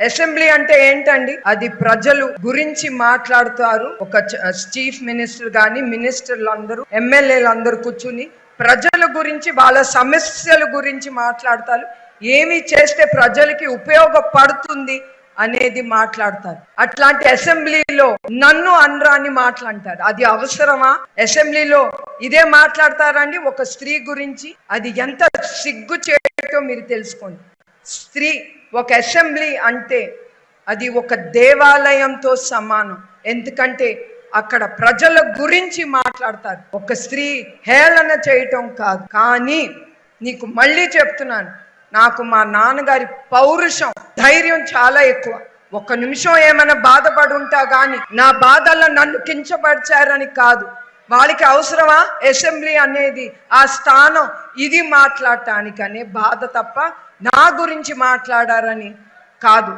Assembly అంటే ఏంటండి? అది ప్రజలు గురించి మాట్లాడుతారు. ఒక చీఫ్ మినిస్టర్ గాని, మినిస్టర్లు అందరూ, ఎమ్మెల్యేలు అందరూ కూర్చుని ప్రజల గురించి, వాళ్ళ సమస్యల గురించి మాట్లాడతారు. ఏమి చేస్తే ప్రజలకి ఉపయోగపడుతుంది అనేది మాట్లాడతారు. అట్లాంటి అసెంబ్లీలో నన్ను అనరాని మాట్లాడతారు. అది అవసరమా? అసెంబ్లీలో ఇదే మాట్లాడతారండి ఒక స్త్రీ గురించి? అది ఎంత సిగ్గు చేయటో మీరు తెలుసుకోండి. స్త్రీ ఒక అసెంబ్లీ అంటే అది ఒక దేవాలయంతో సమానం. ఎందుకంటే అక్కడ ప్రజల గురించి మాట్లాడతారు. ఒక స్త్రీ హేళన చేయటం కాదు. కానీ నీకు మళ్ళీ చెప్తున్నాను, నాకు మా నాన్నగారి పౌరుషం, ధైర్యం చాలా ఎక్కువ. ఒక్క నిమిషం ఏమైనా బాధపడి ఉంటా గాని నా బాధల్లో నన్ను కించపరిచారని కాదు. వాళ్ళకి అవసరమా అసెంబ్లీ అనేది? ఆ స్థానం ఇది మాట్లాడటానికనే బాధ తప్ప నా గురించి మాట్లాడారని కాదు.